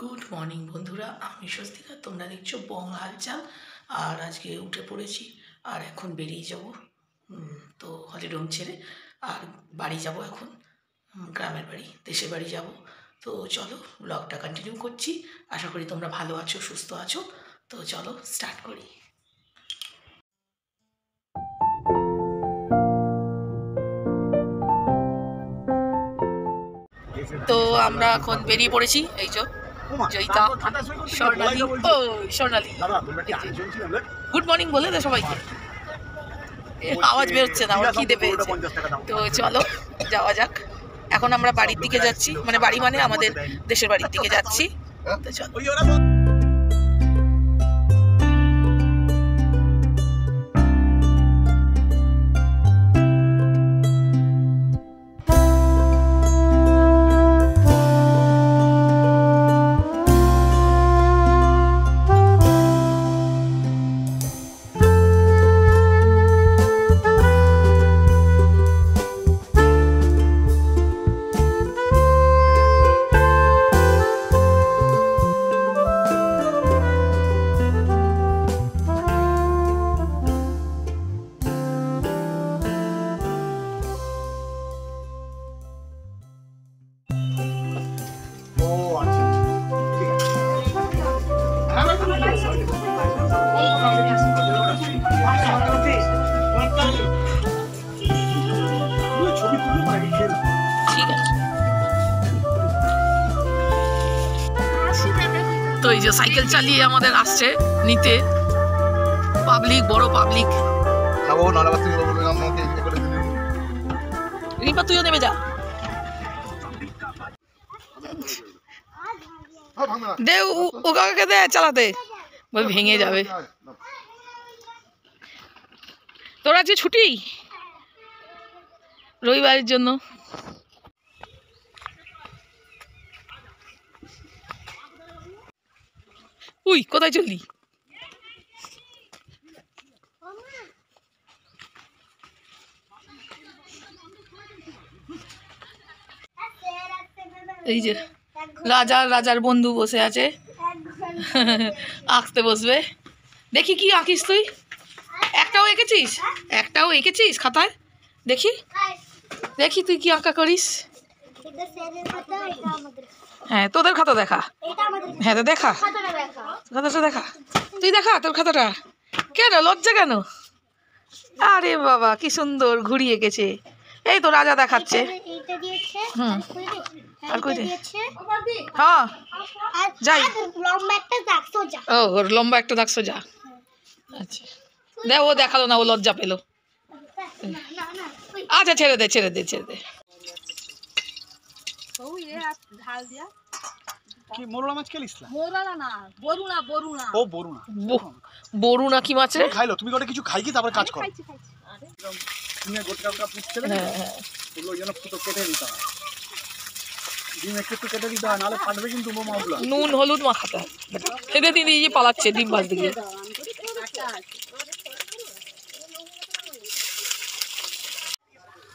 Good morning বন্ধুরা, আমি স্বস্তিকা, তোমরা দেখছো বং হালচাল। আর আজকে উঠে পড়েছি আর এখন বেরিয়ে যাব তো হলিডোম ছেড়ে আর বাড়ি যাব এখন, গ্রামের বাড়ি, দেশের বাড়ি যাব। তো চলো ব্লগটা কন্টিনিউ করছি। আশা করি তোমরা ভালো আছো, সুস্থ আছো। তো চলো স্টার্ট করি। তো আমরা এখন বেরিয়ে পড়েছি, এই যে জয়িতা, স্বর্ণালী। ও স্বর্ণালী, গুড মর্নিং বলে দে সবাইকে। আওয়াজ বেরোচ্ছে না, আমার খিদে পেয়েছে। তো চলো যাওয়া যাক। এখন আমরা বাড়ির দিকে যাচ্ছি, মানে বাড়ি মানে আমাদের দেশের বাড়ির দিকে যাচ্ছি। তো চলো। তো এই যে সাইকেল চালিয়ে আমাদের আসছে নিতে পাবলিক, বড় পাবলিক। রিপা তুইও নেমে যা, দে ও কাকাকে দে চালাতে, বল ভেঙে যাবে। তোর আজকে ছুটি রবিবারের জন্য। উই কোথায় চললি? এই যে রাজার বন্ধু বসে আছে, আঁকতে বসবে। দেখি কি আঁকিস তুই? একটাও এঁকেছিস খাতায়? দেখি দেখি তুই কি আঁকা করিস। হ্যাঁ তোদের খাতা দেখা। হ্যাঁ তো দেখা, খাতাটা দেখা, তুই দেখা তোর খাতাটা। কেন লজ্জা কেন? আরে বাবা কি সুন্দর ঘুড়ি এঁকেছে। এই তো রাজা দেখাচ্ছে। হুম আর কই রে? হ্যাঁ যাই। ও ওর লম্বা একটা দাগ সোজা। আচ্ছা দে, ও দেখালো না, ও লজ্জা পেলো। আচ্ছা ছেড়ে দে। বরুণা কি মাছ রে? খাইলো তুমি গোটা কিছু খাই কি তারপরে কাজ করো। তুমি গোটকাটা পুছছিলে না, ওগুলো যেন ফুটো কেটে দিতে হয়, ডিম একটু কেটে দিতে হয়, নাহলে ফাটবে কিন্তু মাছগুলো। নুন হলুদ মাখাতে হয়। খেতে দিদি এই যে পালাচ্ছে ডিম ভাজতে গিয়ে।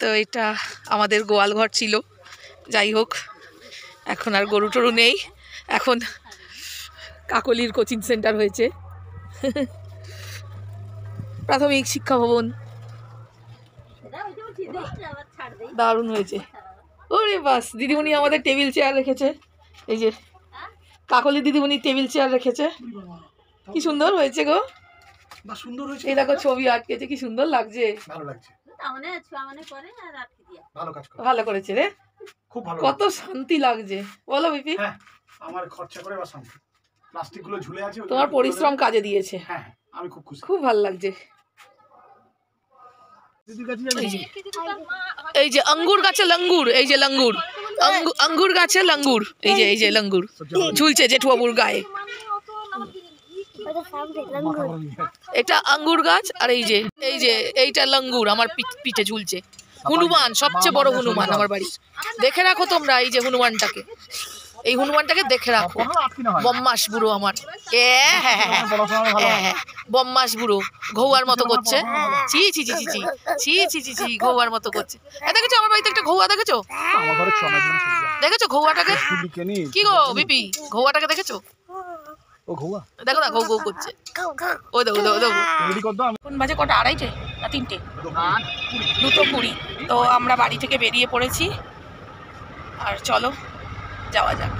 তো এটা আমাদের গোয়াল ঘর ছিল, যাই হোক এখন আর গরু টরু নেই, এখন কাকলির কোচিং সেন্টার হয়েছে, প্রাথমিক শিক্ষা ভবন। দারুণ হয়েছে। ওরে বাস, দিদিমণি আমাদের টেবিল চেয়ার রেখেছে, এই যে কাকলি দিদিমণি টেবিল চেয়ার রেখেছে, কি সুন্দর হয়েছে গো। এই দেখো ছবি আটকেছে, কি সুন্দর লাগছে। ভালো করেছে রে, খুব ভালো, কত শান্তি লাগছে বলো বিপি। আমার খরচা করে বা শান্তি, প্লাস্টিকগুলো ঝুলে আছে, তোমার পরিশ্রম কাজে দিয়েছে। হ্যাঁ আমি খুব খুশি, খুব ভালো লাগছে। এই যে আঙ্গুর গাছে লঙ্গুর, এই যে লঙ্গুর, আঙ্গুর গাছে লঙ্গুর, এই যে লঙ্গুর ঝুলছে জেঠুবাবুর গায়ে। এটা আঙ্গুর গাছ, আর এই যে এইটা লঙ্গুর আমার পিঠে ঝুলছে। হনুমান, সবচেয়ে বড় হনুমান আমার বাড়ি। দেখে রাখো তোমরা এই যে হনুমানটাকে, এই হনুমানটাকে দেখে রাখো। বম্মাস বুড়ো আমার, বম্মাস বুড়ো ঘৌয়ার মতো করছে। ছি ছি ছি ছি ছি ছি ছি ছি ছি ঘৌয়ার মতো করছে। দেখেছো আমার বাড়িতে একটা ঘৌয়া দেখেছো? দেখেছো ঘৌয়াটাকে? কি গো বিপি, ঘৌয়াটাকে দেখেছো? ও ঘৌয়া দেখো না, ঘৌ ঘৌ করছে। ও দেখো দেখো দেখো। কোন বাজে কটা? 2:30 না 3টে? 2:20। তো আমরা বাড়ি থেকে বেরিয়ে পড়েছি, আর চলো যাওয়া যাক।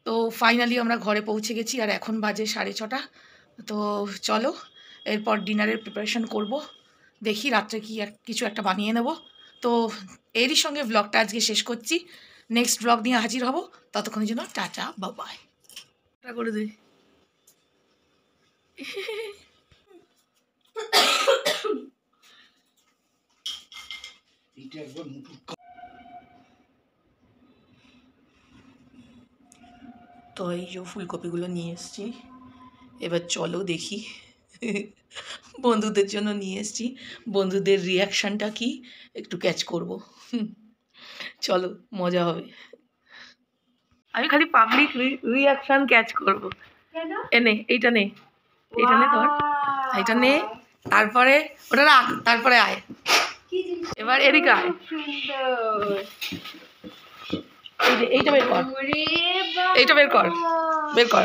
তো ফাইনালি আমরা ঘরে পৌঁছে গেছি, আর এখন বাজে 6:30। তো চলো এরপর ডিনারের প্রিপারেশন করব, দেখি রাত্রে কিছু একটা বানিয়ে নেব। তো এরই সঙ্গে ব্লগটা আজকে শেষ করছি, নেক্সট ব্লগ নিয়ে হাজির হব। ততক্ষণের জন্য টাটা বাবাই করে দিই। তো এই যে ফুলকপিগুলো নিয়ে এসেছি, এবার চলো দেখি। বন্ধুদের জন্য নিয়ে এসেছি, বন্ধুদের রিয়াকশানটা কি একটু ক্যাচ করব। চলো মজা হবে। আমি খালি পাবলিক রিয়াকশান ক্যাচ করব। এনে এইটা নে, এইটা নে ধর, এইটা নে, তারপরে ওটা রাখ, তারপরে আয়। এবার এদিকে আয়, এইটা বের কর, এইটা বের কর, বের কর।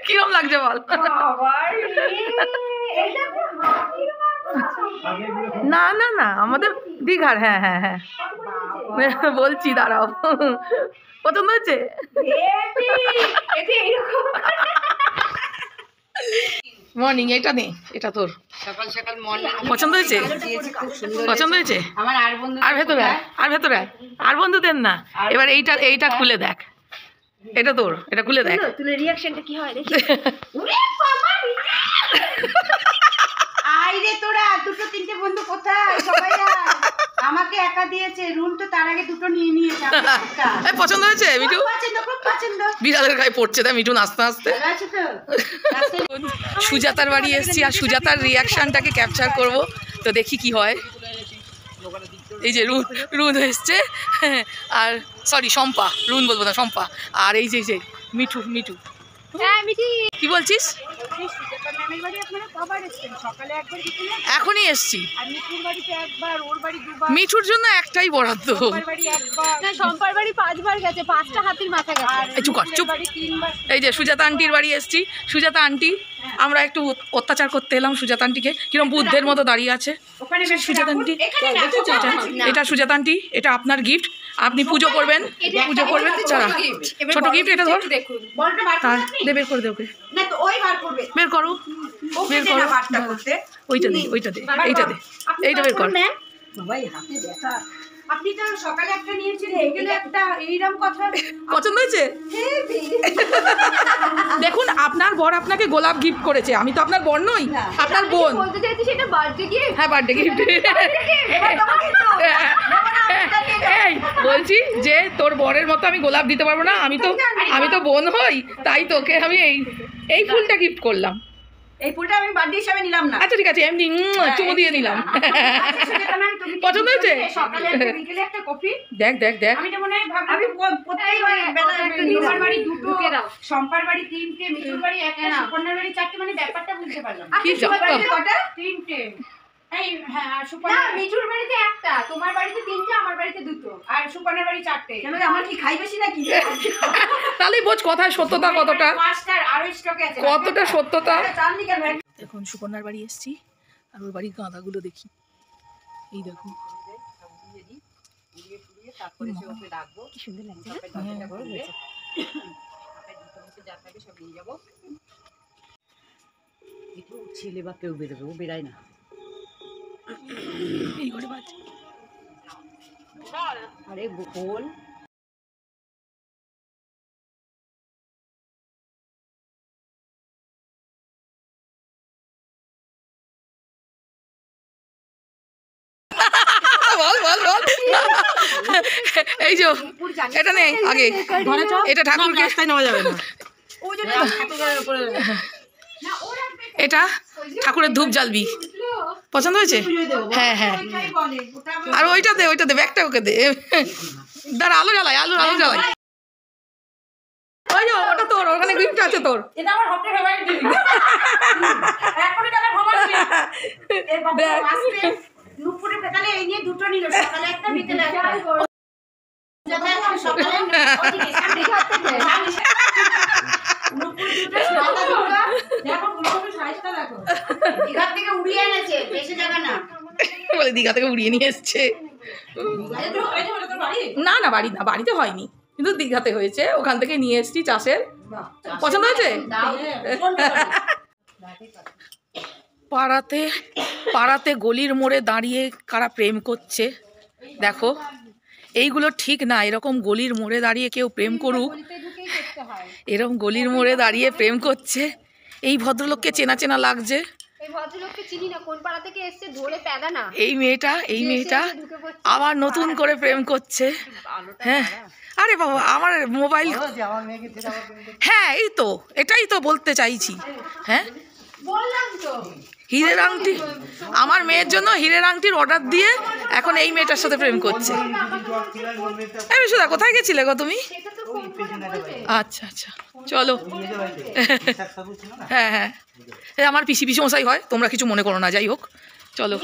কিরম লাগছে বল? না না না, আমাদের দীঘার। হ্যাঁ হ্যাঁ হ্যাঁ, বলছি দাঁড়াও। পছন্দ হয়েছে? মর্নিং এটা নে, এটা তোর সকাল সকাল মর্নিং পছন্দ হয়েছে? পছন্দ হয়েছে? আর ভেতরে আর ভেতরে আর বন্ধুদের না। এবার এইটা খুলে দেখ, এটা তোর, এটা খুলে দেখ, তুলে রিঅ্যাকশনটা কি হয় দেখি। ওরে বাবা আইরে তোরা দুটো তিনটে বন্ধু কোথায়? সবাই আমাকে একা দিয়েছে, রুম তো তার আগে দুটো নিয়ে নিয়েছে। পছন্দ হয়েছে মিঠু? বিড়ালের গায়ে পড়ছে তাই মিঠু নাচতে নাচতে। সুজাতার বাড়ি এসেছি, আর সুজাতার রিয়াকশনটাকে ক্যাপচার করব। তো দেখি কি হয়। এই যে রুন এসছে, আর সরি শম্পা, রুন বলবো না শম্পা। আর এই যে মিঠু, মিঠু কি বলছিস? এখনই এসছি। মিঠুর জন্য একটাই বরাদ্দ। সম্পার বাড়ি 5 বার গেছে, 5টা হাতির মাথা গেছে। চুপ। এই যে সুজাতা আন্টির বাড়ি এসছি। সুজাতা আন্টি, আমরা একটু অত্যাচার করতে এলাম সুজাতা আন্টিকে। কিরম বুদ্ধের মতো দাঁড়িয়ে আছে সুজাতা আন্টি। এটা সুজাতা আন্টি, এটা আপনার গিফট, আপনি পুজো করবেন। ছোট গিফট, এটা ধর। বের করে দে ওকে, বের করো। ওইটা দে, এইটা দে, এইটা বের কর। আপনি তো সকালে একটা নিয়েছিলেন, এখানে একটা এইরকম কথা পছন্দ হয়েছে? দেখুন, আপনার বর আপনাকে গোলাপ গিফট করেছে, আমি তো আপনার বর নই, আপনার বোন। বলতে চাইছি সেটা বার্থডে গিফট। হ্যাঁ, বার্থডে গিফট। এই বলছি যে তোর বরের মতো আমি গোলাপ দিতে পারবো না, আমি তো বোন হই, তাই তোকে আমি এই ফুলটা গিফট করলাম। এই ফুলটা আমি বার্থডে হিসেবে নিলাম না। আচ্ছা ঠিক আছে, এমনি চুমু দিয়ে নিলাম। পছন্দ হয়েছে? সকালে একটা বিকেলে একটা কফি। দেখ আমি তো মনে হয় আমি প্রত্যেকবার বেলা একটা নিউমার বাড়ি 2টো, সম্পার বাড়ি 3টে, মিঠুর বাড়ি 1টা, সুপর্ণার বাড়ি 4টে, মানে ব্যাপারটা বুঝতে পারলাম। কি জানো কটা? 3টে। এই হ্যাঁ, সুপর্ণা মিঠুর বাড়িতে 1টা, তোমার বাড়িতে 3টে, আমার বাড়িতে 2টো, আর সুপর্ণার বাড়ি 4টে। কেন আমার কি খাই বেশি নাকি? তাহলে বোঝ কথায় সত্যতা কতটা, 5টার আরো স্টকে আছে, কতটা সত্যতা। চালনি কেন? এখন সুপর্ণার বাড়ি এসেছি, আর ওর বাড়ির গাঁদাগুলো দেখি। এই দেখো কি সুন্দর লাগছে। ছেলে বা কেউ বেরোবে, ও বেরায় না। এই ঘরে বাজে। আরে গোল বল। এই যে এটা নেই আগে, এটা ঠাকুরকে নেওয়া যাবে না। এটা ঠাকুরের ধূপ জ্বালবি। পছন্দ হয়েছে? হ্যাঁ। আর ওইটা দে ব্যাগটা ওকে দে। দাঁড়া, আলো জ্বালাই। ওই যে ওটা তোর, ওখানে গিফট আছে তোর। এটা আমার হটে ফেভারিট জিনিস। এখনই টাকা খবর দিই। এই বাবা আসবে নুপুরে পেটালে এই নিয়ে 2টো নিল, সকালে একটা বিকেলে একটা। যাতে সকালে ওদিকে সামনে হাতে দে। নুপুর 2টো সাদা 2টো। দেখো পুরো সাইজটা দেখো। দীঘা থেকে উড়িয়ে এনেছে, বেশি জায়গা না। বলে দীঘা থেকে উড়িয়ে নিয়ে এসছে। না বাড়ি না, বাড়িতে হয়নি, কিন্তু দীঘাতে হয়েছে, ওখান থেকে নিয়ে এসছি চাষের। পছন্দ হয়েছে? পাড়াতে গলির মোড়ে দাঁড়িয়ে কারা প্রেম করছে দেখো। এইগুলো ঠিক না, এরকম গলির মোড়ে দাঁড়িয়ে কেউ প্রেম করুক। এরকম গলির মোড়ে দাঁড়িয়ে প্রেম করছে। এই ভদ্রলোককে চেনা লাগছে। এই মেয়েটা আবার নতুন করে প্রেম করছে। হ্যাঁ, আরে বাবা, আমার মোবাইল। হ্যাঁ, এটাই তো বলতে চাইছি। হ্যাঁ, হীরের আংটি, আমার মেয়ের জন্য হীরের আংটির অর্ডার দিয়ে এখন এই মেয়েটার সাথে প্রেম করছে। এই সুধা, কোথায় গেছিলে গো তুমি? আচ্ছা চলো। হ্যাঁ, আমার পিসি মশাই হয়, তোমরা কিছু মনে করো না, যাই হোক চলো।